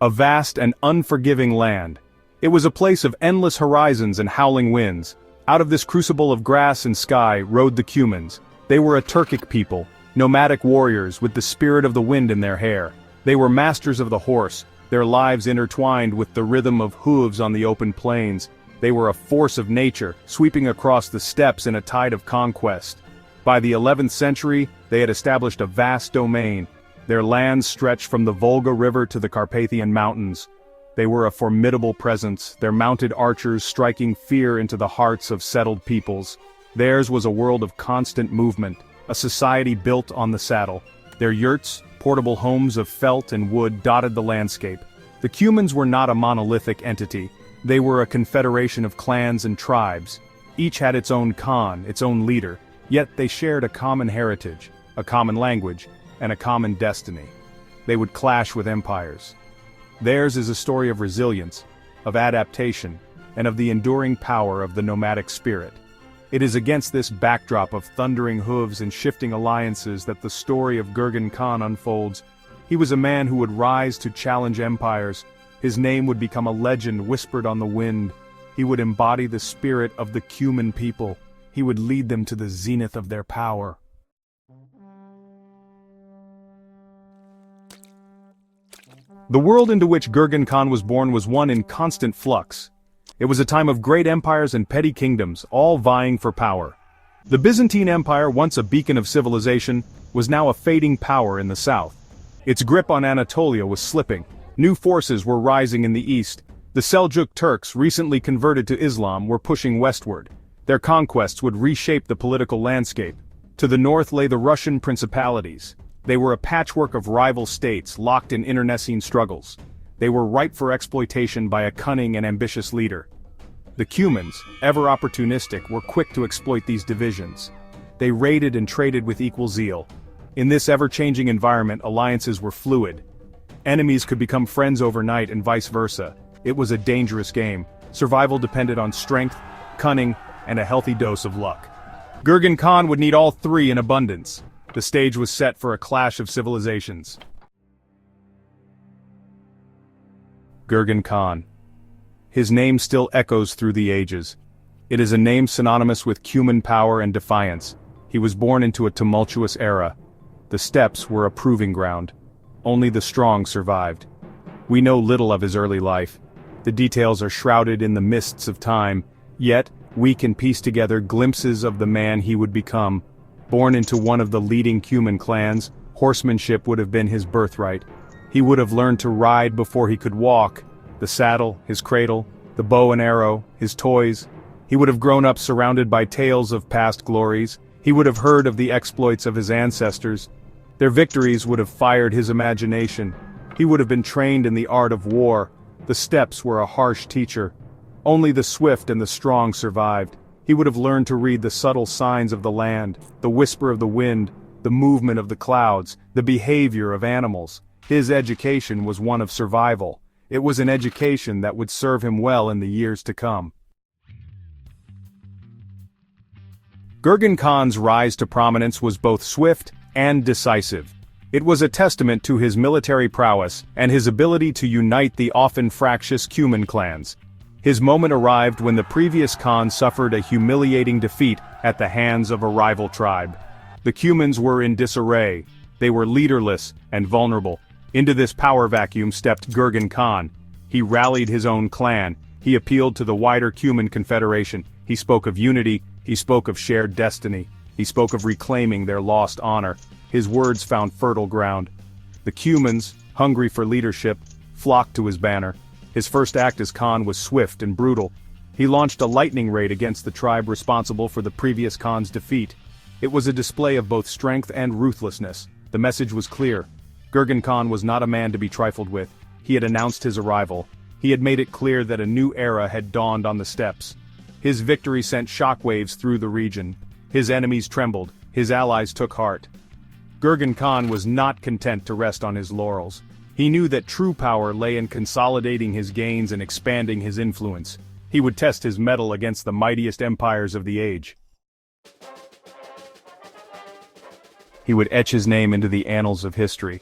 A vast and unforgiving land. It was a place of endless horizons and howling winds. Out of this crucible of grass and sky rode the Cumans. They were a Turkic people, nomadic warriors with the spirit of the wind in their hair. They were masters of the horse, their lives intertwined with the rhythm of hooves on the open plains. They were a force of nature, sweeping across the steppes in a tide of conquest. By the 11th century, they had established a vast domain. Their lands stretched from the Volga River to the Carpathian Mountains. They were a formidable presence, their mounted archers striking fear into the hearts of settled peoples. Theirs was a world of constant movement, a society built on the saddle. Their yurts, portable homes of felt and wood dotted the landscape. The Cumans were not a monolithic entity. They were a confederation of clans and tribes. Each had its own Khan, its own leader, yet they shared a common heritage, a common language, and a common destiny. They would clash with empires. Theirs is a story of resilience, of adaptation, and of the enduring power of the nomadic spirit. It is against this backdrop of thundering hooves and shifting alliances that the story of Girgen Khan unfolds. He was a man who would rise to challenge empires. His name would become a legend whispered on the wind. He would embody the spirit of the Cuman people. He would lead them to the zenith of their power. The world into which Girgen Khan was born was one in constant flux. It was a time of great empires and petty kingdoms, all vying for power. The Byzantine Empire, once a beacon of civilization, was now a fading power in the south. Its grip on Anatolia was slipping. New forces were rising in the east. The Seljuk Turks, recently converted to Islam, were pushing westward. Their conquests would reshape the political landscape. To the north lay the Russian principalities. They were a patchwork of rival states locked in internecine struggles. They were ripe for exploitation by a cunning and ambitious leader. The Cumans, ever opportunistic, were quick to exploit these divisions. They raided and traded with equal zeal. In this ever-changing environment, alliances were fluid. Enemies could become friends overnight and vice versa. It was a dangerous game. Survival depended on strength, cunning, and a healthy dose of luck. Girgen Khan would need all three in abundance. The stage was set for a clash of civilizations. Girgen Khan. His name still echoes through the ages. It is a name synonymous with Cuman power and defiance. He was born into a tumultuous era. The steppes were a proving ground. Only the strong survived. We know little of his early life. The details are shrouded in the mists of time, yet we can piece together glimpses of the man he would become. Born into one of the leading Cuman clans, horsemanship would have been his birthright. He would have learned to ride before he could walk. The saddle, his cradle, the bow and arrow, his toys. He would have grown up surrounded by tales of past glories. He would have heard of the exploits of his ancestors. Their victories would have fired his imagination. He would have been trained in the art of war. The steppes were a harsh teacher. Only the swift and the strong survived. He would have learned to read the subtle signs of the land, the whisper of the wind, the movement of the clouds, the behavior of animals. His education was one of survival. It was an education that would serve him well in the years to come. Girgen Khan's rise to prominence was both swift and decisive. It was a testament to his military prowess and his ability to unite the often fractious Cuman clans. His moment arrived when the previous Khan suffered a humiliating defeat at the hands of a rival tribe. The Cumans were in disarray. They were leaderless and vulnerable. Into this power vacuum stepped Girgen Khan. He rallied his own clan. He appealed to the wider Cuman confederation. He spoke of unity. He spoke of shared destiny. He spoke of reclaiming their lost honor. His words found fertile ground. The Cumans, hungry for leadership, flocked to his banner. His first act as Khan was swift and brutal. He launched a lightning raid against the tribe responsible for the previous Khan's defeat. It was a display of both strength and ruthlessness. The message was clear. Girgen Khan was not a man to be trifled with. He had announced his arrival. He had made it clear that a new era had dawned on the steppes. His victory sent shockwaves through the region. His enemies trembled. His allies took heart. Girgen Khan was not content to rest on his laurels. He knew that true power lay in consolidating his gains and expanding his influence. He would test his mettle against the mightiest empires of the age. He would etch his name into the annals of history.